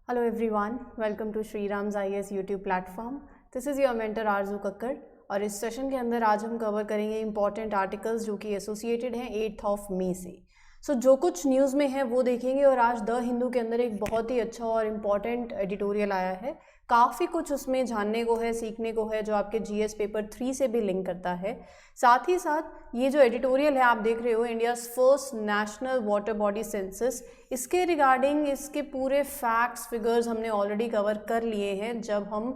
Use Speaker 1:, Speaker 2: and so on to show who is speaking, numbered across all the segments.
Speaker 1: Hello everyone, welcome to Shri Ram's IAS YouTube platform. This is your mentor आरजू कक्कड़ और इस session के अंदर आज हम कवर करेंगे इंपॉर्टेंट आर्टिकल्स जो कि एसोसिएटेड हैं 8 मई से। जो कुछ न्यूज़ में है वो देखेंगे और आज द हिंदू के अंदर एक बहुत ही अच्छा और इम्पॉर्टेंट एडिटोरियल आया है। काफ़ी कुछ उसमें जानने को है, सीखने को है, जो आपके जीएस पेपर 3 से भी लिंक करता है। साथ ही साथ ये जो एडिटोरियल है आप देख रहे हो, India's first national water body census, इसके रिगार्डिंग इसके पूरे फैक्ट्स फिगर्स हमने ऑलरेडी कवर कर लिए हैं जब हम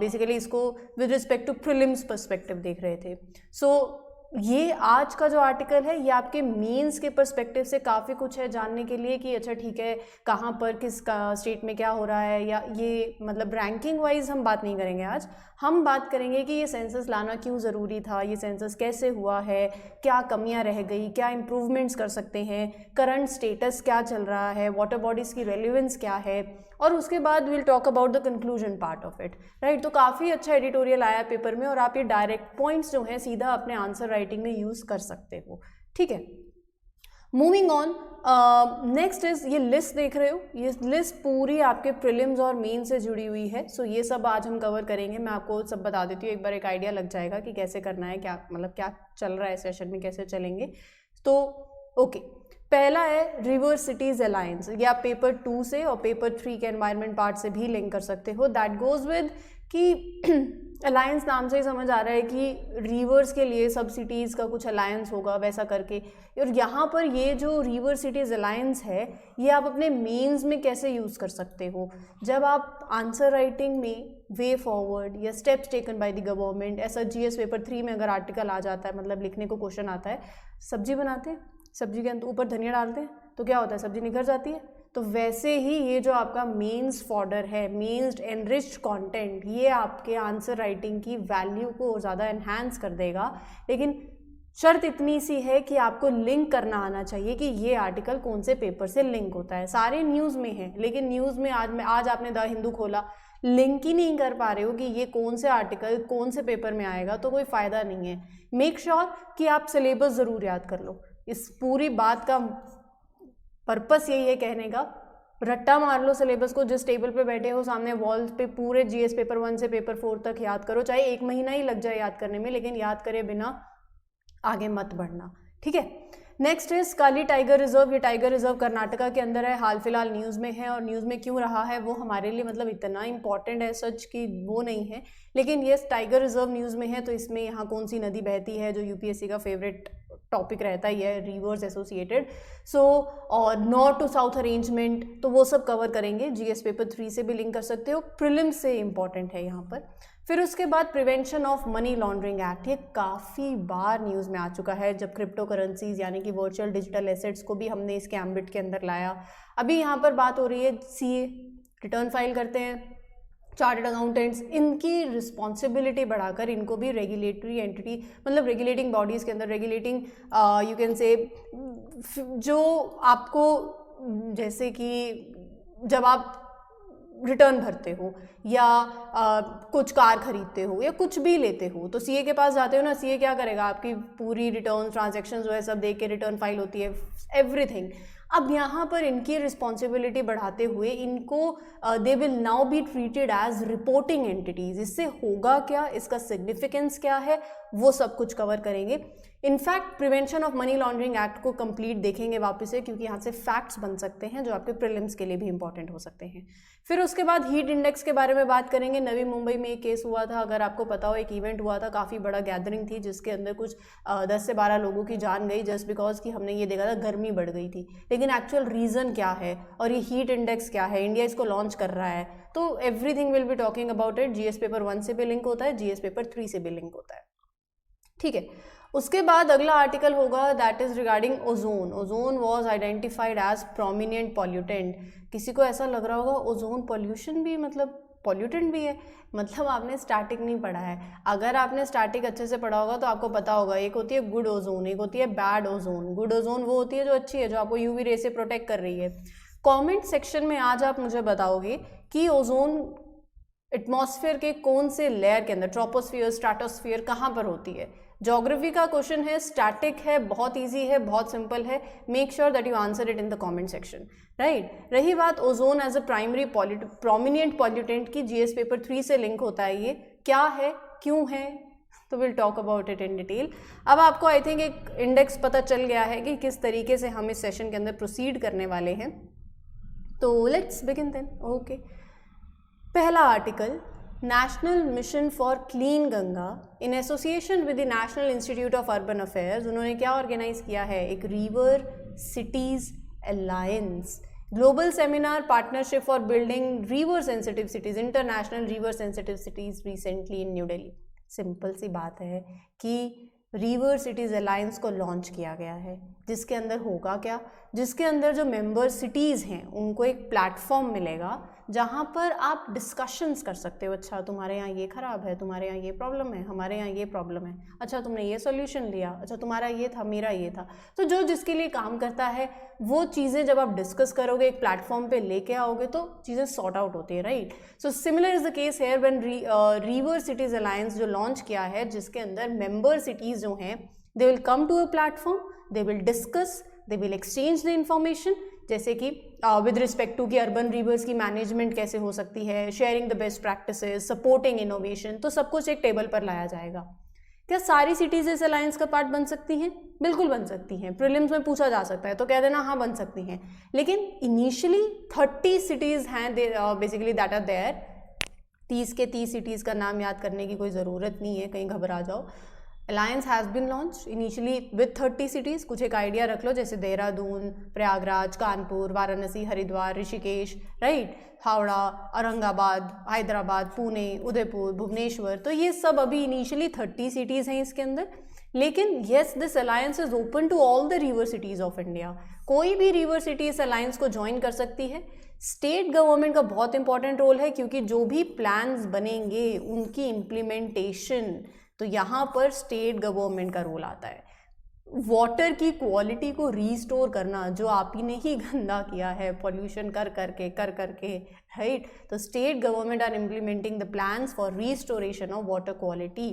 Speaker 1: बेसिकली इसको with respect to prelims perspective देख रहे थे। ये आज का जो आर्टिकल है ये आपके मेंस के पर्सपेक्टिव से काफ़ी कुछ है जानने के लिए कि अच्छा ठीक है कहाँ पर किस स्टेट में क्या हो रहा है, या ये मतलब रैंकिंग वाइज हम बात नहीं करेंगे। आज हम बात करेंगे कि ये सेंसस लाना क्यों ज़रूरी था, ये सेंसस कैसे हुआ है, क्या कमियां रह गई, क्या इम्प्रूवमेंट्स कर सकते हैं, करंट स्टेटस क्या चल रहा है, वाटर बॉडीज़ की रेलिवेंस क्या है, और उसके बाद will talk about the conclusion part of it, right. तो काफ़ी अच्छा एडिटोरियल आया पेपर में और आप ये डायरेक्ट पॉइंट्स जो हैं सीधा अपने आंसर राइटिंग में यूज़ कर सकते हो, ठीक है। मूविंग ऑन, नेक्स्ट इज ये लिस्ट देख रहे हो, ये लिस्ट पूरी आपके प्रीलिम्स और मेन से जुड़ी हुई है। ये सब आज हम कवर करेंगे। मैं आपको सब बता देती हूँ, एक बार एक आइडिया लग जाएगा कि कैसे करना है, क्या मतलब क्या चल रहा है सेशन में, कैसे चलेंगे। ओके, पहला है रिवर सिटीज अलायंस। ये आप पेपर 2 से और पेपर 3 के एनवायरनमेंट पार्ट से भी लिंक कर सकते हो। दैट गोज विद कि अलायंस नाम से ही समझ आ रहा है कि रिवर्स के लिए सब सिटीज़ का कुछ अलायंस होगा वैसा करके। और यहाँ पर ये जो रिवर सिटीज़ अलायंस है ये आप अपने मेंस में कैसे यूज़ कर सकते हो, जब आप आंसर राइटिंग में वे फॉरवर्ड या steps taken by the government, ऐसा जीएस पेपर 3 में अगर आर्टिकल आ जाता है, मतलब लिखने को क्वेश्चन आता है, सब्जी बनाते हैं, सब्जी के ऊपर धनिया डालते हैं तो क्या होता है, सब्जी निखर जाती है। तो वैसे ही ये जो आपका मेंस फॉर्डर है, मेंस एनरिच्ड कंटेंट, ये आपके आंसर राइटिंग की वैल्यू को ज़्यादा एनहांस कर देगा। लेकिन शर्त इतनी सी है कि आपको लिंक करना आना चाहिए कि ये आर्टिकल कौन से पेपर से लिंक होता है। सारे न्यूज़ में है, लेकिन न्यूज़ में आज आपने द हिंदू खोला, लिंक ही नहीं कर पा रहे हो कि ये कौन से आर्टिकल कौन से पेपर में आएगा, तो कोई फ़ायदा नहीं है। मेक श्योर कि आप सिलेबस ज़रूर याद कर लो। इस पूरी बात का पर्पस यही है कहने का, रट्टा मार लो सिलेबस को, जिस टेबल पे बैठे हो सामने वॉल पे पूरे जीएस पेपर 1 से पेपर 4 तक याद करो, चाहे 1 महीना ही लग जाए याद करने में, लेकिन याद करे बिना आगे मत बढ़ना, ठीक है। Next is Kali tiger reserve. ये टाइगर रिजर्व कर्नाटका के अंदर है, हाल फिलहाल न्यूज़ में है, और न्यूज़ में क्यों रहा है वो हमारे लिए मतलब इतना इंपॉर्टेंट है सच कि वो नहीं है, लेकिन ये टाइगर रिजर्व न्यूज़ में है। तो इसमें यहाँ कौन सी नदी बहती है, जो यूपीएससी का फेवरेट टॉपिक रहता ही है, रिवर्स एसोसिएटेड। और नॉर्थ टू साउथ अरेंजमेंट, तो वो सब कवर करेंगे। जीएस पेपर 3 से भी लिंक कर सकते हो, प्रीलिम्स से इंपॉर्टेंट है यहाँ पर। फिर उसके बाद prevention of money laundering act, ये काफ़ी बार न्यूज़ में आ चुका है, जब क्रिप्टो करेंसीज यानी कि वर्चुअल डिजिटल एसेट्स को भी हमने इसके एम्बिट के अंदर लाया। अभी यहाँ पर बात हो रही है सीए, रिटर्न फाइल करते हैं चार्टर्ड अकाउंटेंट्स, इनकी रिस्पॉन्सिबिलिटी बढ़ाकर इनको भी रेगुलेटरी एंटिटी, मतलब रेगुलेटिंग बॉडीज़ के अंदर, रेगुलेटिंग यू कैन से, जो आपको जैसे कि जब आप रिटर्न भरते हो या कुछ कार खरीदते हो या कुछ भी लेते हो, तो सीए के पास जाते हो ना, सीए क्या करेगा, आपकी पूरी रिटर्न ट्रांजैक्शन जो है सब देख के रिटर्न फाइल होती है, एवरीथिंग। अब यहाँ पर इनकी रिस्पॉन्सिबिलिटी बढ़ाते हुए इनको they will now be treated as reporting entities. इससे होगा क्या, इसका सिग्निफिकेंस क्या है, वो सब कुछ कवर करेंगे। In fact prevention of money laundering act को कंप्लीट देखेंगे वापस से, क्योंकि यहाँ से फैक्ट्स बन सकते हैं जो आपके प्रीलिम्स के लिए भी इंपॉर्टेंट हो सकते हैं। फिर उसके बाद हीट इंडेक्स के बारे में बात करेंगे। नवी मुंबई में एक केस हुआ था, अगर आपको पता हो, एक इवेंट हुआ था, काफ़ी बड़ा गैदरिंग थी जिसके अंदर कुछ 10 से 12 लोगों की जान गई, जस्ट बिकॉज कि हमने ये देखा था गर्मी बढ़ गई थी। लेकिन एक्चुअल रीज़न क्या है और ये हीट इंडेक्स क्या है, इंडिया इसको लॉन्च कर रहा है, तो everything will be talking about it. GS paper 1 से भी लिंक होता है, जीएस पेपर 3 से भी लिंक होता है, ठीक है। उसके बाद अगला आर्टिकल होगा that is regarding ozone. Ozone was identified as prominent pollutant. किसी को ऐसा लग रहा होगा ओजोन पॉल्यूशन भी, मतलब पॉल्यूटेंट भी है, मतलब आपने स्टैटिक नहीं पढ़ा है। अगर आपने स्टैटिक अच्छे से पढ़ा होगा तो आपको पता होगा, एक होती है गुड ओजोन, एक होती है बैड ओजोन। गुड ओजोन वो होती है जो अच्छी है, जो आपको यूवी रे से प्रोटेक्ट कर रही है। कमेंट सेक्शन में आज आप मुझे बताओगे कि ओजोन एटमॉस्फेयर के कौन से लेयर के अंदर, ट्रोपोस्फियर, स्ट्रेटोस्फियर, कहाँ पर होती है। ज्योग्राफी का क्वेश्चन है, स्टैटिक है, बहुत इजी है, बहुत सिंपल है. Make sure that you answer it in the comment section, right. रही बात ozone as a primary prominent pollutant की, जीएस पेपर 3 से लिंक होता है. ये क्या है, क्यों है, तो will talk about it in detail. अब आपको आई थिंक एक इंडेक्स पता चल गया है कि किस तरीके से हम इस सेशन के अंदर प्रोसीड करने वाले हैं. तो लेट्स बिगिन देन. ओके, पहला article, National Mission for Clean Ganga in association with the National Institute of Urban Affairs. उन्होंने क्या ऑर्गेनाइज किया है, एक River Cities Alliance, global seminar partnership for building river sensitive cities, international river sensitive cities recently in New Delhi. Simple सी बात है कि River cities Alliance को लॉन्च किया गया है, जिसके अंदर होगा क्या, जिसके अंदर जो मेंबर सिटीज़ हैं उनको एक प्लेटफॉर्म मिलेगा जहाँ पर आप डिस्कशंस कर सकते हो. अच्छा तुम्हारे यहाँ ये ख़राब है, तुम्हारे यहाँ ये प्रॉब्लम है, हमारे यहाँ ये प्रॉब्लम है, अच्छा तुमने ये सॉल्यूशन लिया, अच्छा तुम्हारा ये था, मेरा ये था. तो जो जिसके लिए काम करता है वो चीज़ें जब आप डिस्कस करोगे, एक प्लेटफॉर्म पे लेके आओगे, तो चीज़ें सॉर्ट आउट होती है, right. So similar is the case here when river cities alliance जो लॉन्च किया है, जिसके अंदर मेंबर सिटीज़ जो हैं they will come to a platform, they will discuss, they will exchange the information, जैसे कि विद रिस्पेक्ट टू कि अर्बन रिवर्स की मैनेजमेंट कैसे हो सकती है, sharing the best practices, supporting innovation, तो सब कुछ एक टेबल पर लाया जाएगा. क्या सारी सिटीज़ इस अलायंस का पार्ट बन सकती हैं? बिल्कुल बन सकती हैं. प्रीलिम्स में पूछा जा सकता है तो कह देना हाँ बन सकती हैं, लेकिन इनिशियली 30 सिटीज़ हैं बेसिकली दैट आर देयर. 30 के 30 सिटीज़ का नाम याद करने की कोई ज़रूरत नहीं है, कहीं घबरा जाओ. Alliance has been launch initially with 30 cities. कुछ एक आइडिया रख लो, जैसे देहरादून, प्रयागराज, कानपुर, वाराणसी, हरिद्वार, ऋषिकेश, राइट, हावड़ा, औरंगाबाद, हैदराबाद, पुणे, उदयपुर, भुवनेश्वर. तो ये सब अभी इनिशियली 30 सिटीज़ हैं इसके अंदर. लेकिन yes, this alliance is open to all the river cities of India. कोई भी रिवर सिटी इस अलायंस को ज्वाइन कर सकती है. स्टेट गवर्नमेंट का बहुत इंपॉर्टेंट रोल है, क्योंकि जो भी प्लान्स बनेंगे उनकी इम्प्लीमेंटेशन, तो यहाँ पर स्टेट गवर्नमेंट का रोल आता है. वाटर की क्वालिटी को रीस्टोर करना, जो आप ही ने ही गंदा किया है पॉल्यूशन कर करके, राइट. तो state government are implementing the plans for restoration of water quality.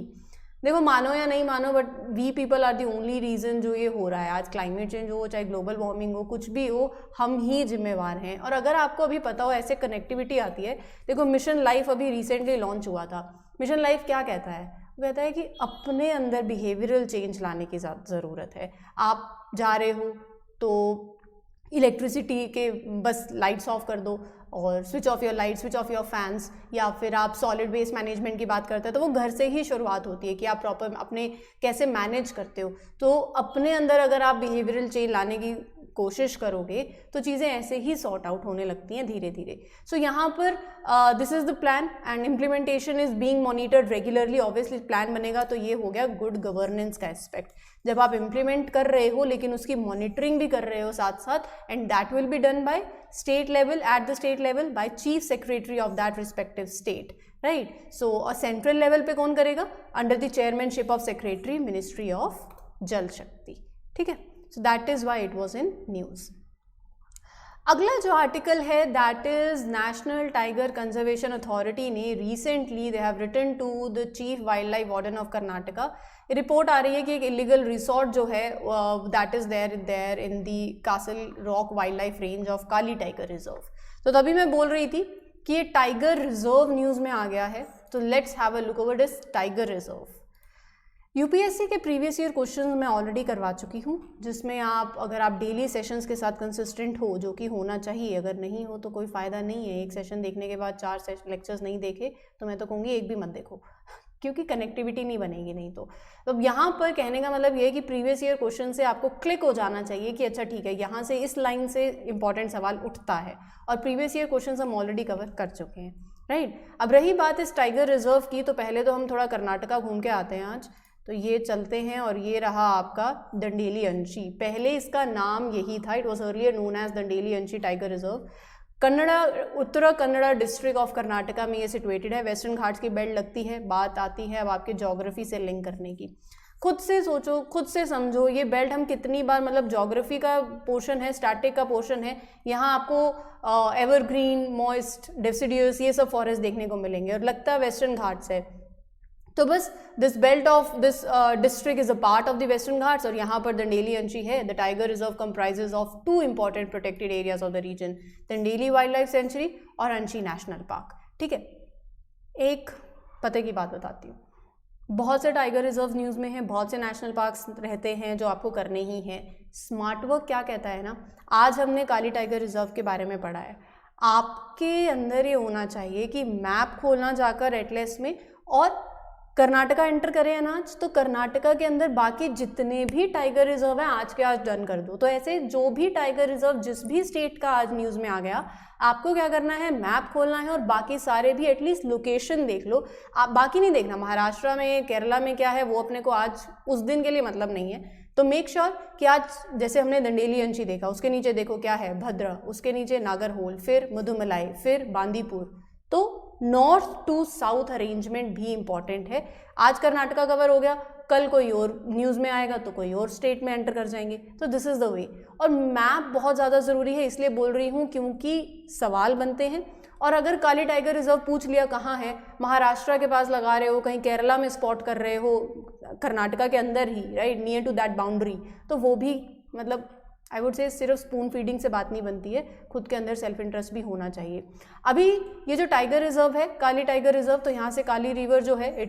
Speaker 1: देखो, मानो या नहीं मानो, but we people are the only reason जो ये हो रहा है आज. क्लाइमेट चेंज हो, चाहे ग्लोबल वार्मिंग हो, कुछ भी हो, हम ही जिम्मेवार हैं. और अगर आपको अभी पता हो, ऐसे कनेक्टिविटी आती है. देखो, मिशन लाइफ अभी रिसेंटली लॉन्च हुआ था. मिशन लाइफ क्या कहता है? वो कहता है कि अपने अंदर बिहेवियरल चेंज लाने की ज़रूरत है. आप जा रहे हो तो इलेक्ट्रिसिटी के बस लाइट्स ऑफ कर दो और switch off your light, switch off your fans. या फिर आप सॉलिड वेस्ट मैनेजमेंट की बात करते हैं तो वो घर से ही शुरुआत होती है कि आप प्रॉपर अपने कैसे मैनेज करते हो. तो अपने अंदर अगर आप बिहेवियरल चेंज लाने की कोशिश करोगे तो चीज़ें ऐसे ही सॉर्ट आउट होने लगती हैं धीरे धीरे. सो यहाँ पर this is the plan and implementation is being monitored regularly. Obviously plan बनेगा तो ये हो गया गुड गवर्नेंस का एस्पेक्ट. जब आप इम्प्लीमेंट कर रहे हो लेकिन उसकी मॉनिटरिंग भी कर रहे हो साथ साथ, and that will be done by state level, at the state level by chief secretary of that respective state, right. So central level पे कौन करेगा? Under the chairmanship of secretary, Ministry of Jal Shakti. ठीक है, so that is why it was in news. अगला जो article है that is National Tiger Conservation Authority ने recently they have written to the chief wildlife warden of Karnataka. Report आ रही है कि एक इलीगल रिसोर्ट जो है that is there in the Castle Rock wildlife range of Kali tiger reserve. तो तभी मैं बोल रही थी कि ये टाइगर रिजर्व न्यूज़ में आ गया है. तो let's have a look over this tiger reserve. UPSC के प्रीवियस ईयर क्वेश्चन मैं ऑलरेडी करवा चुकी हूँ, जिसमें आप अगर आप डेली सेशंस के साथ कंसिस्टेंट हो, जो कि होना चाहिए, अगर नहीं हो तो कोई फ़ायदा नहीं है. एक सेशन देखने के बाद 4 लेक्चर्स नहीं देखे तो मैं तो कहूँगी एक भी मत देखो, क्योंकि कनेक्टिविटी नहीं बनेगी नहीं तो. अब यहाँ पर कहने का मतलब ये है कि प्रीवियस ईयर क्वेश्चन से आपको क्लिक हो जाना चाहिए कि अच्छा ठीक है, यहाँ से इस लाइन से इंपॉर्टेंट सवाल उठता है, और प्रीवियस ईयर क्वेश्चन हम ऑलरेडी कवर कर चुके हैं, राइट. अब रही बात इस टाइगर रिजर्व की, तो पहले तो हम थोड़ा कर्नाटका घूम के आते हैं आज. तो ये चलते हैं, और ये रहा आपका दंडेली अंशी. पहले इसका नाम यही था, it was earlier known as Dandeli Anshi tiger reserve. Kannada, Uttara Kannada district of Karnataka में ये सिचुएटेड है. वेस्टर्न घाट्स की बेल्ट लगती है. बात आती है अब आपके ज्योग्राफी से लिंक करने की. खुद से सोचो, खुद से समझो, ये बेल्ट हम कितनी बार, मतलब ज्योग्राफी का पोर्शन है, स्टैटिक का पोर्शन है, यहाँ आपको एवरग्रीन, मॉइस्ट, डेसिडियस, ये सब फॉरेस्ट देखने को मिलेंगे, और लगता है वेस्टर्न घाट्स है. तो बस this belt of this district is a part of the Western Ghats और यहाँ पर दंडेली अंशी है. The tiger reserve comprises of 2 important protected areas of the region, Dandeli wildlife sanctuary और अंशी नेशनल पार्क. ठीक है, एक पते की बात बताती हूँ. बहुत से टाइगर रिजर्व न्यूज़ में हैं, बहुत से नेशनल पार्क्स रहते हैं जो आपको करने ही हैं. स्मार्ट वर्क क्या कहता है ना, आज हमने काली टाइगर रिजर्व के बारे में पढ़ा है. आपके अंदर ये होना चाहिए कि मैप खोलना जाकर एटलस में और कर्नाटका एंटर करें अनाज, तो कर्नाटका के अंदर बाकी जितने भी टाइगर रिजर्व हैं आज के आज डन कर दो. तो ऐसे जो भी टाइगर रिजर्व जिस भी स्टेट का आज न्यूज़ में आ गया, आपको क्या करना है, मैप खोलना है और बाकी सारे भी एटलीस्ट लोकेशन देख लो. आप बाकी नहीं देखना, महाराष्ट्र में केरला में क्या है वो अपने को आज उस दिन के लिए मतलब नहीं है. तो मेक श्योर कि आज जैसे हमने दंडेली अंशी देखा, उसके नीचे देखो क्या है, भद्रा, उसके नीचे नागरहोल, फिर मधुमलाई, फिर बांदीपुर. तो नॉर्थ टू साउथ अरेंजमेंट भी इंपॉर्टेंट है. आज कर्नाटका कवर हो गया, कल कोई और न्यूज़ में आएगा तो कोई और स्टेट में एंटर कर जाएंगे. तो दिस इज़ द वे. और मैप बहुत ज़्यादा ज़रूरी है, इसलिए बोल रही हूँ क्योंकि सवाल बनते हैं. और अगर काली टाइगर रिजर्व पूछ लिया कहाँ है, महाराष्ट्र के पास लगा रहे हो, कहीं केरला में स्पॉट कर रहे हो, कर्नाटका के अंदर ही, right, near to that boundary, तो वो भी मतलब आई वुड से सिर्फ स्पून फीडिंग से बात नहीं बनती है, खुद के अंदर सेल्फ इंटरेस्ट भी होना चाहिए. अभी ये जो टाइगर रिजर्व है, काली टाइगर रिजर्व, तो यहाँ से काली रिवर जो है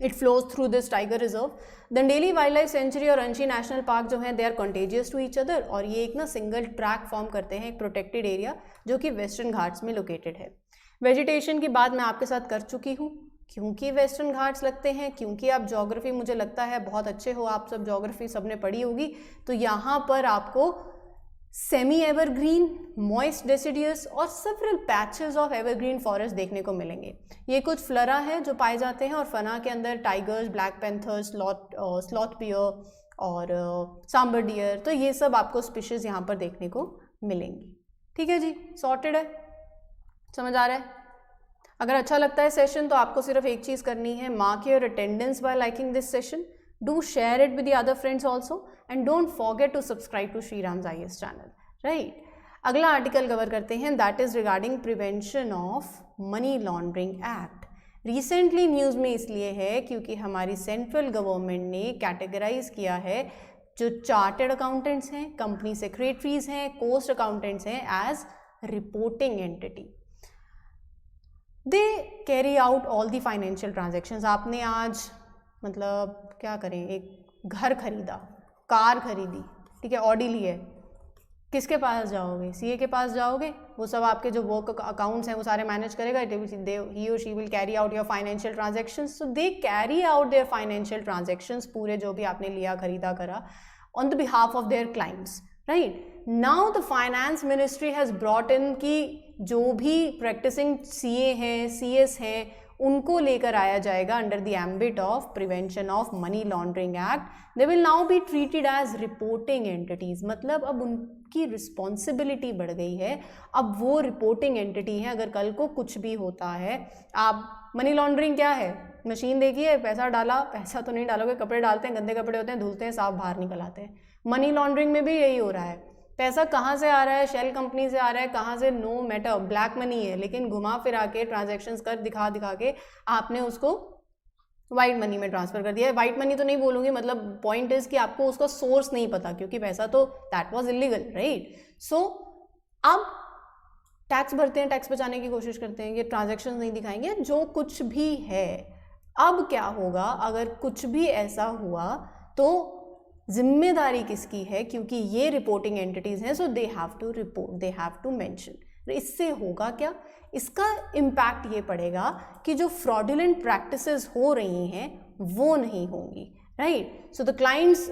Speaker 1: it flows through this tiger reserve. Dandeli wildlife sanctuary और अंशी नेशनल पार्क जो है they are contagious to each other और ये एक ना सिंगल ट्रैक फॉर्म करते हैं, एक प्रोटेक्टेड एरिया जो कि वेस्टर्न घाट्स में लोकेटेड है. वेजिटेशन की बात मैं आपके साथ कर चुकी हूँ. क्योंकि वेस्टर्न घाट्स लगते हैं, क्योंकि आप ज्योग्राफी मुझे लगता है बहुत अच्छे हो, आप सब ज्योग्राफी सबने पढ़ी होगी, तो यहाँ पर आपको सेमी एवरग्रीन, मॉइस्ट डेसिडियस और several patches of evergreen forest देखने को मिलेंगे. ये कुछ फ्लोरा है जो पाए जाते हैं और फना के अंदर tigers, black panthers, sloth bear और सांबर डियर, तो ये सब आपको स्पीशीज यहाँ पर देखने को मिलेंगी. ठीक है जी, सॉर्टेड है, समझ आ रहा है. अगर अच्छा लगता है सेशन तो आपको सिर्फ एक चीज़ करनी है, mark your attendance by liking this session, do share it with the other friends also and don't forget to subscribe to Shriram's IAS channel. Right, अगला आर्टिकल कवर करते हैं, that is regarding prevention of money laundering act. Recently news में इसलिए है क्योंकि हमारी central government ने categorise किया है जो चार्टर्ड अकाउंटेंट्स हैं, कंपनी सेक्रेटरीज हैं, कोस्ट अकाउंटेंट्स हैं as reporting entity. They carry out all the financial transactions. आपने आज मतलब क्या करें, एक घर खरीदा, कार खरीदी, ठीक है, ऑडी ली है, किसके पास जाओगे, सीए के पास जाओगे, वो सब आपके जो वर्क अकाउंट्स हैं वो सारे मैनेज करेगा. ही और she will carry out your financial transactions. So they carry out there financial transactions, पूरे जो भी आपने लिया, खरीदा, करा, on the behalf of their clients. Right, now the finance ministry has brought in कि जो भी प्रैक्टिसिंग सीए हैं, सीएस हैं, उनको लेकर आया जाएगा under the ambit of prevention of money laundering act. They will now be treated as reporting entities. मतलब अब उनकी रिस्पॉन्सिबिलिटी बढ़ गई है, अब वो रिपोर्टिंग एंटिटी है. अगर कल को कुछ भी होता है, आप मनी लॉन्ड्रिंग क्या है, मशीन देखी है, पैसा डाला, पैसा तो नहीं डालोगे, कपड़े डालते हैं, गंदे कपड़े होते हैं, धुलते हैं, साफ बाहर निकल आते हैं. मनी लॉन्ड्रिंग में भी यही हो रहा है. पैसा कहाँ से आ रहा है, शेल कंपनी से आ रहा है, कहाँ से नो मैटर, ब्लैक मनी है, लेकिन घुमा फिरा के ट्रांजैक्शंस कर दिखा के आपने उसको वाइट मनी में ट्रांसफर कर दिया है. वाइट मनी तो नहीं बोलूँगी, मतलब पॉइंट इज कि आपको उसका सोर्स नहीं पता, क्योंकि पैसा तो दैट वाज इलीगल, राइट. सो अब टैक्स भरते हैं, टैक्स बचाने की कोशिश करते हैं, ये ट्रांजैक्शन नहीं दिखाएंगे, जो कुछ भी है. अब क्या होगा अगर कुछ भी ऐसा हुआ तो जिम्मेदारी किसकी है, क्योंकि ये रिपोर्टिंग एंटिटीज हैं, so they have to report, they have to mention. इससे होगा क्या, इसका इम्पैक्ट ये पड़ेगा कि जो फ्रॉडुलेंट प्रैक्टिसेस हो रही हैं वो नहीं होंगी. Right, so the clients,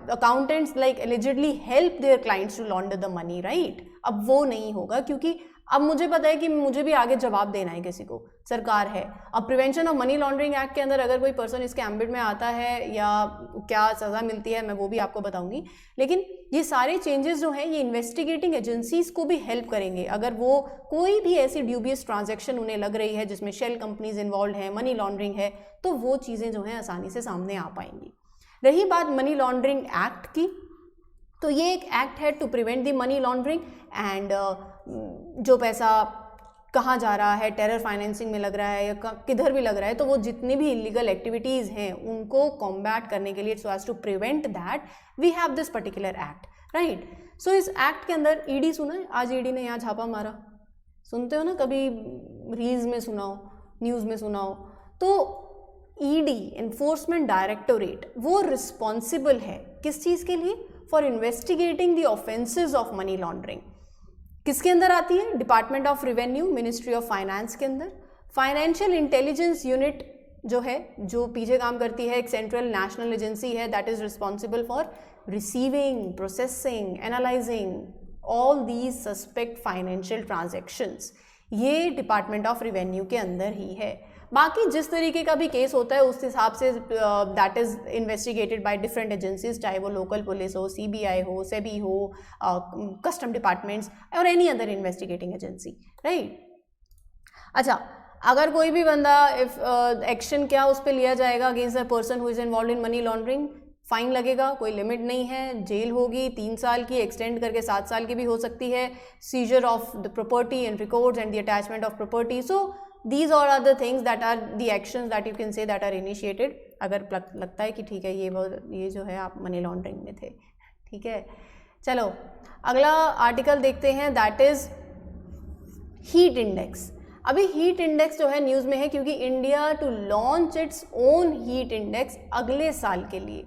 Speaker 1: accountants like allegedly help their clients to launder the money, right. अब वो नहीं होगा, क्योंकि अब मुझे पता है कि मुझे भी आगे जवाब देना है किसी को, सरकार है. अब prevention of money laundering act के अंदर अगर कोई पर्सन इसके एम्बिट में आता है या क्या सज़ा मिलती है, मैं वो भी आपको बताऊंगी. लेकिन ये सारे चेंजेस जो हैं ये इन्वेस्टिगेटिंग एजेंसीज को भी हेल्प करेंगे. अगर वो कोई भी ऐसी ड्यूबियस ट्रांजैक्शन उन्हें लग रही है जिसमें शेल कंपनीज इन्वॉल्व हैं, मनी लॉन्ड्रिंग है, तो वो चीज़ें जो हैं आसानी से सामने आ पाएंगी. रही बात मनी लॉन्ड्रिंग एक्ट की, तो ये एक एक्ट है to prevent the money laundering and जो पैसा कहाँ जा रहा है, टेरर फाइनेंसिंग में लग रहा है या किधर भी लग रहा है, तो वो जितनी भी इलीगल एक्टिविटीज़ हैं उनको कॉम्बैट करने के लिए, so as to prevent that we have this particular act, right. So इस एक्ट के अंदर ईडी सुना है, आज ईडी ने यहाँ छापा मारा, सुनते हो ना, कभी रील्स में सुना हो, न्यूज़ में सुना हो। तो ईडी एनफोर्समेंट डायरेक्टोरेट वो रिस्पॉन्सिबल है किस चीज़ के लिए, for investigating the offences of money laundering. किसके अंदर आती है, department of revenue, ministry of finance के अंदर। फाइनेंशियल इंटेलिजेंस यूनिट जो है, जो पीछे काम करती है, एक सेंट्रल नेशनल एजेंसी है that is responsible for receiving, processing, analysing all these suspect financial transactions, ये डिपार्टमेंट ऑफ रेवेन्यू के अंदर ही है। बाकी जिस तरीके का भी केस होता है उस हिसाब say that is investigated by different agencies, चाहे वो लोकल पुलिस हो, सीबीआई हो, सेबी हो, कस्टम डिपार्टमेंट्स और any other investigating agency, right. अच्छा, अगर कोई भी बंदा एक्शन क्या उस पर लिया जाएगा against the person who is involve in money laundering, fine लगेगा, कोई लिमिट नहीं है, जेल होगी 3 साल की, एक्सटेंड करके 7 साल की भी हो सकती है, scissor of the property and records and the attachment of property. So these all are the things that are the actions that you can say that are initiated, अगर लगता है कि ठीक है ये जो है आप मनी लॉन्ड्रिंग में थे, ठीक है। चलो अगला आर्टिकल देखते हैं, दैट इज हीट इंडेक्स। अभी हीट इंडेक्स जो है न्यूज़ में है क्योंकि India to launch its own heat index अगले साल के लिए।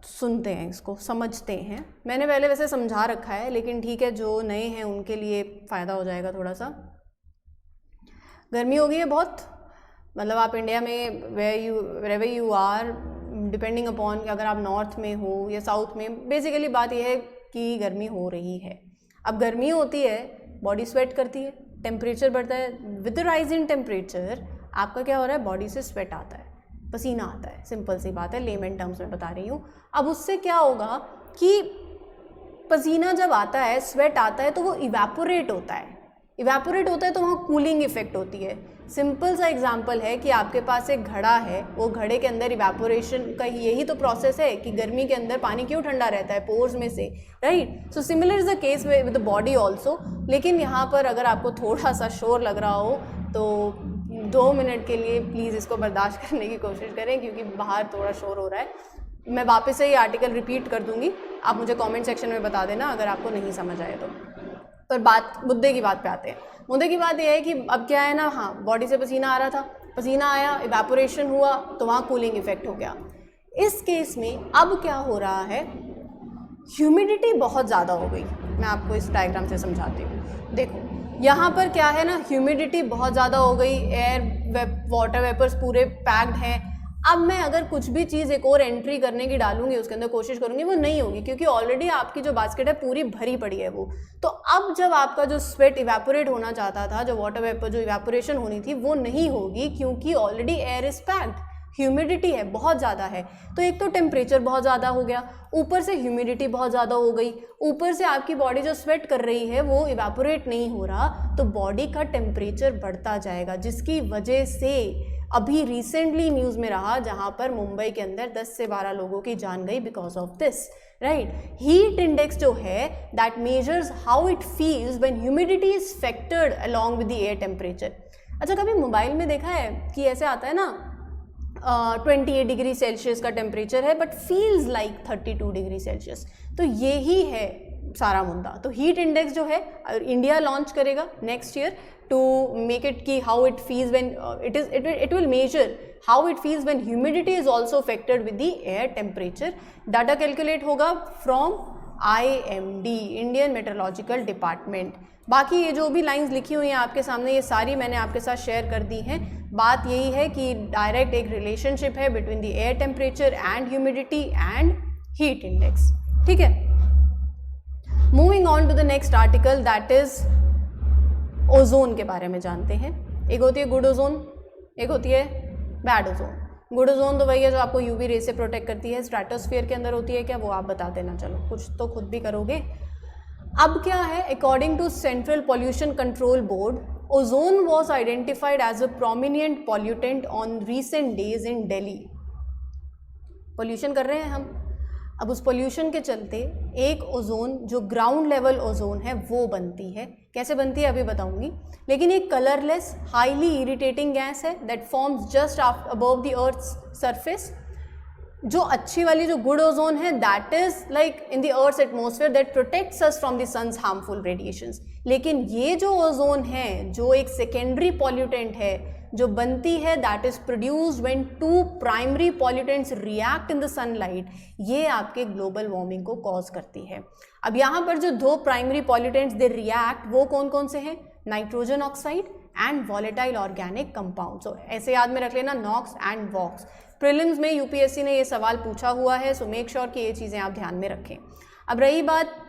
Speaker 1: सुनते हैं इसको, समझते हैं, मैंने पहले वैसे समझा रखा है लेकिन ठीक है, जो नए हैं उनके लिए फ़ायदा हो जाएगा थोड़ा सा। गर्मी हो गई है बहुत, मतलब आप इंडिया में wherever you are depending upon अगर आप नॉर्थ में हो या साउथ में, बेसिकली बात यह है कि गर्मी हो रही है। अब गर्मी होती है, बॉडी स्वेट करती है, टेम्परेचर बढ़ता है, with the rise in temperature आपका क्या हो रहा है, बॉडी से स्वेट आता है, पसीना आता है, सिंपल सी बात है, लेमन टर्म्स में बता रही हूँ। अब उससे क्या होगा कि पसीना जब आता है, स्वेट आता है, तो वो इवेपोरेट होता है, इवेपोरेट होता है तो वहाँ कूलिंग इफेक्ट होती है। सिंपल सा एग्जांपल है कि आपके पास एक घड़ा है, वो घड़े के अंदर इवेपोरेशन का यही तो प्रोसेस है कि गर्मी के अंदर पानी क्यों ठंडा रहता है, पोर्स में से, right. So similar is the case with the body also. लेकिन यहाँ पर अगर आपको थोड़ा सा शोर लग रहा हो तो 2 मिनट के लिए प्लीज़ इसको बर्दाश्त करने की कोशिश करें क्योंकि बाहर थोड़ा शोर हो रहा है। मैं वापस से ये आर्टिकल रिपीट कर दूंगी, आप मुझे कमेंट सेक्शन में बता देना अगर आपको नहीं समझ आए तो। पर मुद्दे की बात पे आते हैं। मुद्दे की बात यह है कि अब क्या है ना, हाँ, बॉडी से पसीना आ रहा था, पसीना आया, इवेपोरेशन हुआ तो वहाँ कूलिंग इफेक्ट हो गया। इस केस में अब क्या हो रहा है, ह्यूमिडिटी बहुत ज़्यादा हो गई। मैं आपको इस डायग्राम से समझाती हूँ। देखो यहाँ पर क्या है ना, ह्यूमिडिटी बहुत ज़्यादा हो गई, वाटर वेपर्स पूरे पैक्ड हैं। अब मैं अगर कुछ भी चीज़ एक और एंट्री करने की डालूंगी, उसके अंदर कोशिश करूंगी, वो नहीं होगी क्योंकि ऑलरेडी आपकी जो बास्केट है पूरी भरी पड़ी है वो। तो अब जब आपका जो स्वेट इवेपोरेट होना चाहता था, जो वाटर वेपर जो इवेपोरेशन होनी थी, वो नहीं होगी क्योंकि already air is packed, humidity है, बहुत ज़्यादा है। तो एक तो टेम्परेचर बहुत ज़्यादा हो गया, ऊपर से ह्यूमिडिटी बहुत ज़्यादा हो गई, ऊपर से आपकी बॉडी जो स्वेट कर रही है वो इवेपोरेट नहीं हो रहा, तो बॉडी का टेम्परेचर बढ़ता जाएगा, जिसकी वजह से अभी रिसेंटली न्यूज़ में रहा जहाँ पर मुंबई के अंदर 10 से 12 लोगों की जान गई because of this, right. Heat index जो है that measures how it feels when humidity is factored along with the air temperature. अच्छा, कभी मोबाइल में देखा है कि ऐसे आता है ना 28 डिग्री सेल्सियस का टेम्परेचर है but feels like 32 degree Celsius, तो यही है सारा मुद्दा। तो हीट इंडेक्स जो है इंडिया लॉन्च करेगा next year to make it ki how it feels when it will measure how it feels when humidity is also affected with the air temperature. Data calculate होगा from IMD, Indian Meteorological Department. बाकी ये जो भी lines लिखी हुई हैं आपके सामने, ये सारी मैंने आपके साथ शेयर कर दी हैं। बात यही है कि डायरेक्ट एक रिलेशनशिप है between the air temperature and humidity and heat index, ठीक है। Moving on to the next article, that is ozone के बारे में जानते हैं। एक होती है गुड ओजोन, एक होती है बैड ओजोन। गुड ओजोन तो वही है जो आपको यूवी रे से प्रोटेक्ट करती है, स्ट्रेटोस्फीयर के अंदर होती है क्या, वो आप बता देना, चलो कुछ तो खुद भी करोगे। अब क्या है, according to central pollution control board, ozone was identified as a prominent pollutant on recent days in Delhi. Pollution कर रहे हैं हम, अब उस पोल्यूशन के चलते एक ओजोन जो ग्राउंड लेवल ओजोन है वो बनती है। कैसे बनती है अभी बताऊंगी, लेकिन एक कलरलेस हाईली इरिटेटिंग गैस है that forms just above the earth's surface. जो अच्छी वाली जो गुड ओजोन है that is like in the earth's atmosphere that protects us from the sun's harmful radiations. लेकिन ये जो ओजोन है जो एक सेकेंडरी पॉल्यूटेंट है जो बनती है that is produced when two primary pollutants react in the sunlight, ये आपके ग्लोबल वार्मिंग को कॉज करती है। अब यहाँ पर जो दो प्राइमरी पॉल्यूटेंट्स दे रिएक्ट वो कौन कौन से हैं, nitrogen oxide and volatile organic compound. So ऐसे याद में रख लेना नॉक्स एंड वॉक्स। प्रीलिम्स में यूपीएससी ने ये सवाल पूछा हुआ है, सो मेक श्योर कि ये चीज़ें आप ध्यान में रखें। अब रही बात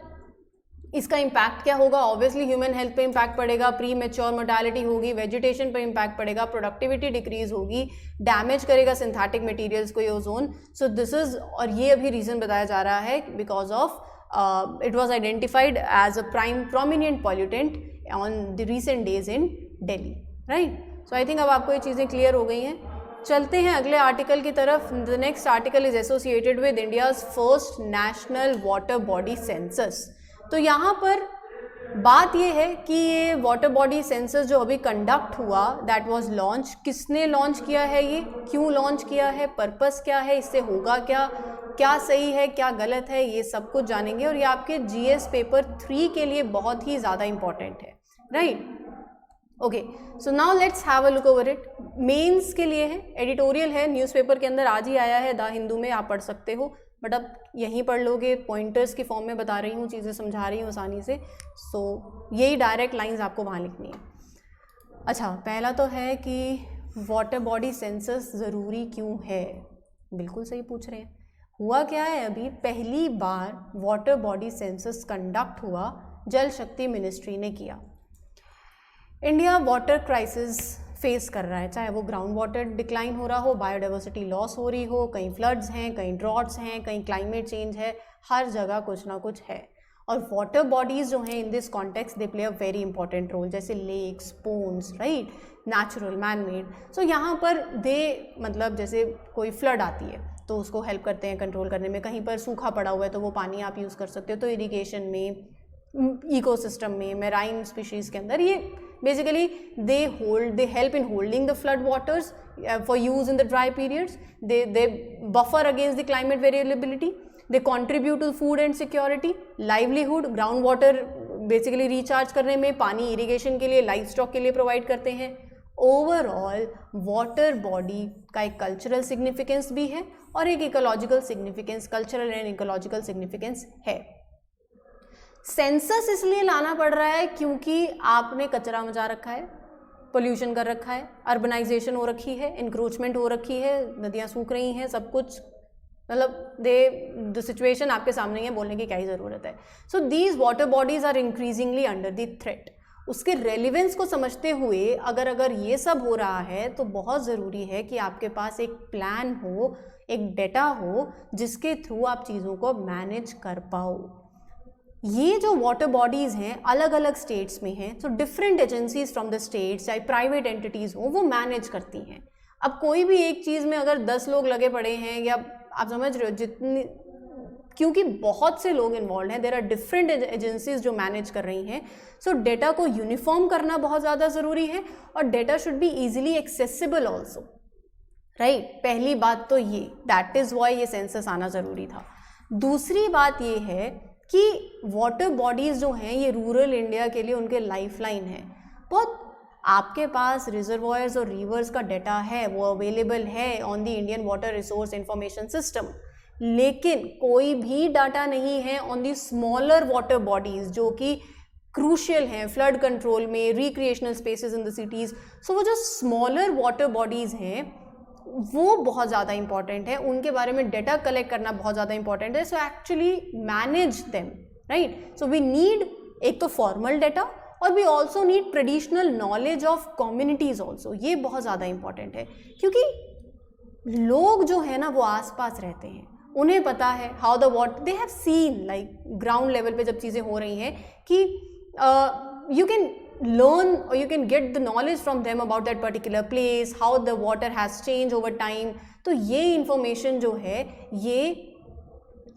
Speaker 1: इसका इम्पैक्ट क्या होगा, ऑब्वियसली ह्यूमन हेल्थ पे इम्पैक्ट पड़ेगा, प्री मेच्योर मोर्टेलिटी होगी, वेजिटेशन पे इम्पैक्ट पड़ेगा, प्रोडक्टिविटी डिक्रीज होगी, डैमेज करेगा सिंथेटिक मटेरियल्स को ये ओजोन। सो दिस इज, और ये अभी रीज़न बताया जा रहा है because of it was identified as a prominent pollutant on the recent days in Delhi, right. So I think अब आपको ये चीज़ें क्लियर हो गई हैं। चलते हैं अगले आर्टिकल की तरफ। The next article is associated with India's first national water body census. तो यहाँ पर बात ये है कि ये वाटर बॉडी सेंसस जो अभी कंडक्ट हुआ दैट वाज लॉन्च, किसने लॉन्च किया है, ये क्यों लॉन्च किया है, पर्पस क्या है, इससे होगा क्या, क्या सही है क्या गलत है, ये सब कुछ जानेंगे। और ये आपके जीएस पेपर 3 के लिए बहुत ही ज़्यादा इंपॉर्टेंट है, right. Okay, so now let's have a look over it. Mains के लिए है, एडिटोरियल है, न्यूज़पेपर के अंदर आज ही आया है, द हिंदू में, आप पढ़ सकते हो, बट अब यहीं पढ़ लोगे, पॉइंटर्स की फॉर्म में बता रही हूँ, चीज़ें समझा रही हूँ आसानी से। सो यही डायरेक्ट लाइंस आपको वहाँ लिखनी है। अच्छा, पहला तो है कि वाटर बॉडी सेंसस ज़रूरी क्यों है, बिल्कुल सही पूछ रहे हैं। हुआ क्या है, अभी पहली बार वाटर बॉडी सेंसस कंडक्ट हुआ, जल शक्ति मिनिस्ट्री ने किया। इंडिया वाटर क्राइसिस फेस कर रहा है, चाहे वो ग्राउंड वाटर डिक्लाइन हो रहा हो, बायोडाइवर्सिटी लॉस हो रही हो, कहीं फ्लड्स हैं, कहीं ड्रॉट्स हैं, कहीं क्लाइमेट चेंज है, हर जगह कुछ ना कुछ है। और वाटर बॉडीज़ जो हैं in this context they play a very important role, जैसे lakes, ponds, right, natural, man made. So यहाँ पर मतलब जैसे कोई फ्लड आती है तो उसको हेल्प करते हैं कंट्रोल करने में, कहीं पर सूखा पड़ा हुआ है तो वो पानी आप यूज़ कर सकते हो, तो इरिगेशन में, इकोसिस्टम में, मैराइन स्पीशीज़ के अंदर ये basically they help in holding the flood waters for use in the dry periods. They buffer against the climate variability. They contribute to food and security, livelihood, ground water basically recharge करने में, पानी irrigation के लिए, livestock के लिए provide करते हैं। Overall water body का एक कल्चरल सिग्निफिकेंस भी है और एक ecological significance, cultural and ecological significance है। सेंसस इसलिए लाना पड़ रहा है क्योंकि आपने कचरा मचा रखा है, पोल्यूशन कर रखा है, अर्बनाइजेशन हो रखी है, इंक्रोचमेंट हो रखी है, नदियाँ सूख रही हैं, सब कुछ, मतलब द सिचुएशन आपके सामने ही है, बोलने की क्या ही ज़रूरत है। So these water bodies are increasingly under the threat. उसके रेलिवेंस को समझते हुए अगर ये सब हो रहा है तो बहुत ज़रूरी है कि आपके पास एक प्लान हो, एक डेटा हो जिसके थ्रू आप चीज़ों को मैनेज कर पाओ। ये जो वाटर बॉडीज़ हैं अलग अलग स्टेट्स में हैं, so different agencies from the states, चाहे प्राइवेट एंटिटीज़ हो, वो मैनेज करती हैं। अब कोई भी एक चीज़ में अगर 10 लोग लगे पड़े हैं, या आप समझ रहे हो, जितनी, क्योंकि बहुत से लोग इन्वॉल्व हैं, देयर आर डिफरेंट एजेंसीज जो मैनेज कर रही हैं, सो डेटा को यूनिफॉर्म करना बहुत ज़्यादा ज़रूरी है और data should be easily accessible also, right. पहली बात तो ये, दैट इज़ वाई ये सेंसस आना ज़रूरी था। दूसरी बात ये है कि वाटर बॉडीज़ जो हैं ये रूरल इंडिया के लिए उनके लाइफलाइन है। बहुत आपके पास रिजर्वॉयर्स और रिवर्स का डाटा है, वो अवेलेबल है on the Indian Water Resource Information System, लेकिन कोई भी डाटा नहीं है on the smaller water bodies जो कि क्रूशियल हैं फ्लड कंट्रोल में, recreational spaces in the cities. So वो जो स्मॉलर वाटर बॉडीज़ हैं वो बहुत ज़्यादा इंपॉर्टेंट है, उनके बारे में डेटा कलेक्ट करना बहुत ज़्यादा इंपॉर्टेंट है। So actually manage them, right. So we need एक तो फॉर्मल डाटा और we also need traditional knowledge of communities also. ये बहुत ज़्यादा इंपॉर्टेंट है क्योंकि लोग जो है ना वो आसपास रहते हैं, उन्हें पता है how the water, they have seen like ground level पे जब चीज़ें हो रही हैं कि you can learn or you can get the knowledge from them about that particular place, how the water has changed over time। तो ये information जो है ये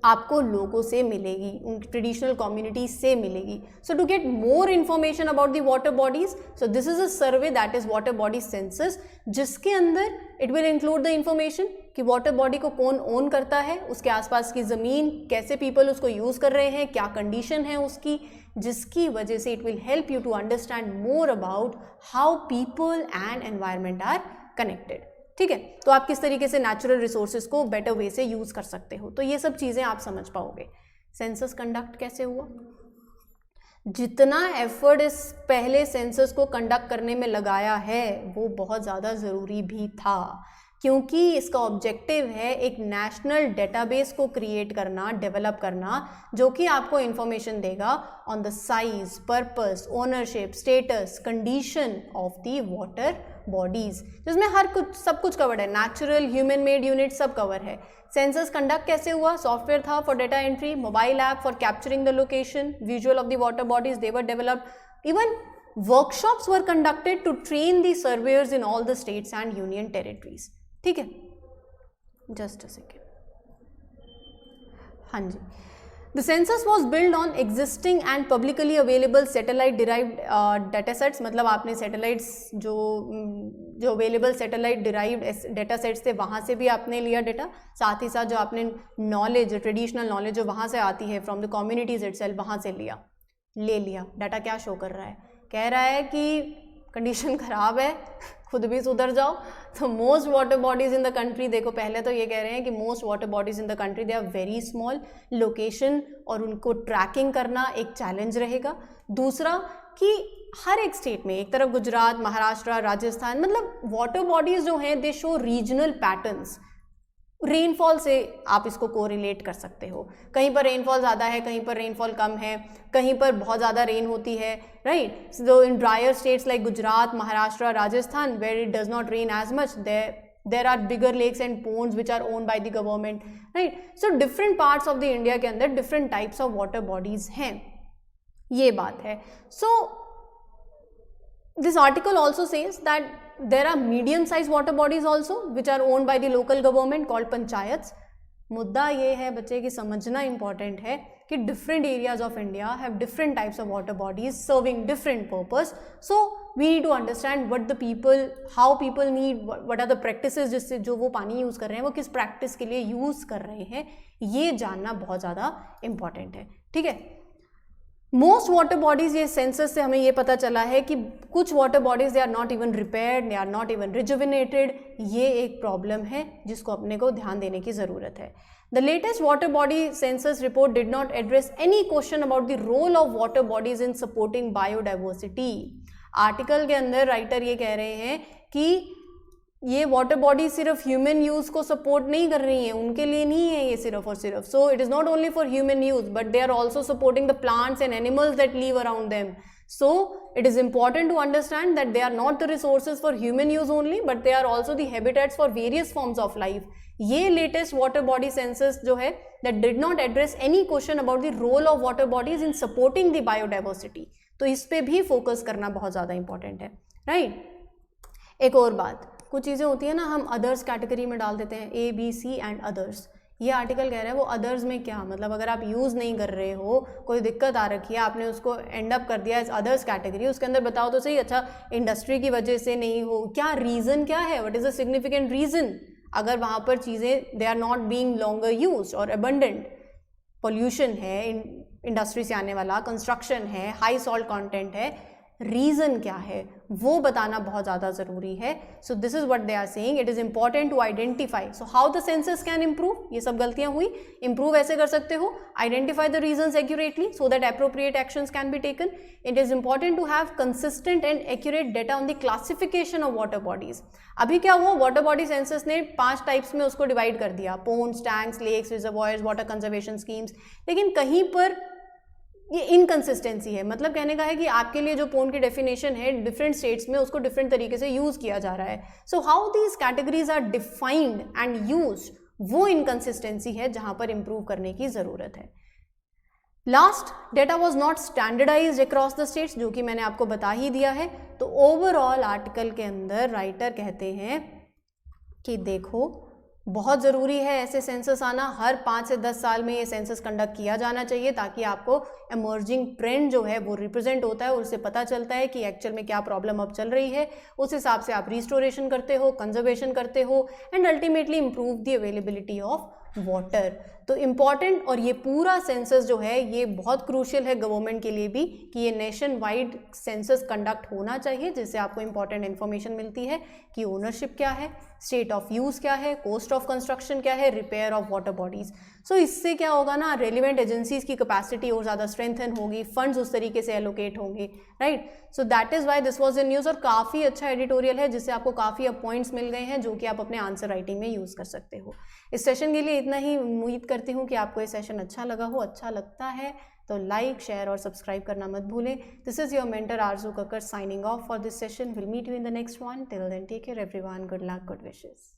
Speaker 1: आपको लोगों से मिलेगी, उनकी ट्रेडिशनल कम्युनिटी से मिलेगी. So to get more information about the water bodies, so this is a survey that is water body census, जिसके अंदर it will include the information कि वाटर बॉडी को कौन ओन करता है, उसके आसपास की ज़मीन, कैसे पीपल उसको यूज़ कर रहे हैं, क्या कंडीशन है उसकी, जिसकी वजह से it will help you to understand more about how people and environment are connected. ठीक है, तो आप किस तरीके से नेचुरल रिसोर्सेज को बेटर वे से यूज़ कर सकते हो, तो ये सब चीज़ें आप समझ पाओगे. सेंसस कंडक्ट कैसे हुआ, जितना एफर्ट इस पहले सेंसस को कंडक्ट करने में लगाया है वो बहुत ज़्यादा ज़रूरी भी था, क्योंकि इसका ऑब्जेक्टिव है एक नेशनल डेटाबेस को क्रिएट करना, डेवलप करना, जो कि आपको इन्फॉर्मेशन देगा on the size, purpose, ownership, status, condition of the water bodies, जिसमें हर कुछ सब कुछ कवर्ड है, नेचुरल, ह्यूमन मेड यूनिट सब कवर है. सेंसस कंडक्ट कैसे हुआ, सॉफ्टवेयर था for data entry, mobile app for capturing the location, visual of the water bodies they were developed, even workshops were conducted to train the surveyors in all the states and union territories. ठीक है, just a second. हाँ जी, the census was build on existing and publicly available satellite derived data sets. मतलब आपने satellites जो available satellite derived data sets थे वहाँ से भी आपने लिया डेटा, साथ ही साथ जो आपने नॉलेज, ट्रेडिशनल नॉलेज जो वहाँ से आती है फ्रॉम द कम्युनिटीज इटसेल्फ, वहाँ से ले लिया. डाटा क्या शो कर रहा है, कह रहा है कि कंडीशन ख़राब है, खुद भी सुधर जाओ. तो most water bodies in the country, देखो पहले तो ये कह रहे हैं कि most water bodies in the country they are very small, location और उनको ट्रैकिंग करना एक चैलेंज रहेगा. दूसरा कि हर एक स्टेट में, एक तरफ गुजरात, महाराष्ट्र, राजस्थान, मतलब वाटर बॉडीज़ जो हैं दे शो रीजनल पैटर्न्स. रेनफॉल से आप इसको कोरिलेट कर सकते हो, कहीं पर रेनफॉल ज़्यादा है, कहीं पर रेनफॉल कम है, कहीं पर बहुत ज़्यादा रेन होती है, right. So in drier states like Gujarat, Maharashtra, Rajasthan, where it does not rain as much, there are bigger lakes and ponds which are owned by the government, right. So different parts of the India के अंदर different types of water bodies हैं, ये बात है. सो this article also says that there are medium sized water bodies also which are owned by the local government called panchayats. मुद्दा ये है बच्चे कि समझना important है कि different areas of India have different types of water bodies serving different purpose. So we need to understand what the people, how people need, what are the practices जिससे जो वो पानी यूज़ कर रहे हैं वो किस practice के लिए यूज़ कर रहे हैं, ये जानना बहुत ज़्यादा important है. ठीक है, मोस्ट वाटर बॉडीज़, ये सेंसस से हमें ये पता चला है कि कुछ water bodies they are not even repaired, they are not even rejuvenated. ये एक प्रॉब्लम है जिसको अपने को ध्यान देने की ज़रूरत है. The latest water body census report did not address any question about the role of water bodies in supporting biodiversity. Article के अंदर राइटर ये कह रहे हैं कि ये वाटर बॉडी सिर्फ ह्यूमन यूज़ को सपोर्ट नहीं कर रही हैं, उनके लिए नहीं है ये सिर्फ और सिर्फ. So it is not only for human use but they are also supporting the plants and animals that live around them. So it is important to understand that they are not the resources for human use only, but they are also the habitats for various forms of life. ये latest water body census जो है that did not address any question about the role of water bodies in supporting the biodiversity. तो इस पे भी focus करना बहुत ज़्यादा इंपॉर्टेंट है, राइट. एक और बात, कुछ चीज़ें होती है ना हम अदर्स कैटेगरी में डाल देते हैं, A B C and others. ये आर्टिकल कह रहा है वो अदर्स में क्या, मतलब अगर आप यूज़ नहीं कर रहे हो, कोई दिक्कत आ रखी है, आपने उसको एंड अप कर दिया एज अदर्स कैटेगरी, उसके अंदर बताओ तो सही. अच्छा, इंडस्ट्री की वजह से नहीं हो, क्या रीज़न क्या है, what is the significant reason. अगर वहाँ पर चीज़ें they are not being longer used और अबंडेंट, पोल्यूशन है इंडस्ट्री से आने वाला, कंस्ट्रक्शन है, हाई सॉल्ट कंटेंट है, रीज़न क्या है वो बताना बहुत ज़्यादा ज़रूरी है. So this is what they are saying, it is important to identify. So how the census can improve, ये सब गलतियाँ हुई, इम्प्रूव ऐसे कर सकते हो, identify the reasons accurately so that appropriate actions can be taken. It is important to have consistent and accurate data on the classification of water bodies. अभी क्या हुआ, वाटर बॉडी सेंसस ने 5 टाइप्स में उसको डिवाइड कर दिया, ponds, tanks, lakes, reservoirs, water conservation schemes. लेकिन कहीं पर ये इनकंसिस्टेंसी है, मतलब कहने का है कि आपके लिए जो पोन्ड की डेफिनेशन है डिफरेंट स्टेट्स में उसको डिफरेंट तरीके से यूज़ किया जा रहा है. So how these categories are defined and used, वो इनकंसिस्टेंसी है जहां पर इंप्रूव करने की ज़रूरत है. Last, data was not standardised across the states, जो कि मैंने आपको बता ही दिया है. तो ओवरऑल आर्टिकल के अंदर राइटर कहते हैं कि देखो बहुत ज़रूरी है ऐसे सेंसस आना, हर 5 से 10 साल में ये सेंसस कंडक्ट किया जाना चाहिए, ताकि आपको इमर्जिंग ट्रेंड जो है वो रिप्रेजेंट होता है और उससे पता चलता है कि एक्चुअल में क्या प्रॉब्लम अब चल रही है। उस हिसाब से आप रिस्टोरेशन करते हो, कंजर्वेशन करते हो and ultimately improve the availability of water. तो इम्पॉर्टेंट, और ये पूरा सेंसस जो है ये बहुत क्रूशियल है गवर्नमेंट के लिए भी कि ये नेशन वाइड सेंसस कंडक्ट होना चाहिए, जिससे आपको इंपॉर्टेंट इन्फॉर्मेशन मिलती है कि ओनरशिप क्या है, स्टेट ऑफ यूज़ क्या है, कॉस्ट ऑफ कंस्ट्रक्शन क्या है, रिपेयर ऑफ वाटर बॉडीज़। सो इससे क्या होगा ना, रेलिवेंट एजेंसीज की कैपेसिटी और ज़्यादा स्ट्रेंथन होगी, फंड्स उस तरीके से एलोकेट होंगे, right. So that is why this was in news. और काफ़ी अच्छा एडिटोरियल है जिससे आपको काफ़ी अब पॉइंट्स मिल गए हैं जो कि आप अपने आंसर राइटिंग में यूज़ कर सकते हो। इस सेशन के लिए इतना ही। उम्मीद करती हूँ कि आपको ये सेशन अच्छा लगा हो। अच्छा लगता है तो लाइक, शेयर और सब्सक्राइब करना मत भूलें। This is your mentor Aarzoo Kakkar signing off for this session. Will meet you in the next one. Till then take care everyone. Good luck, good wishes.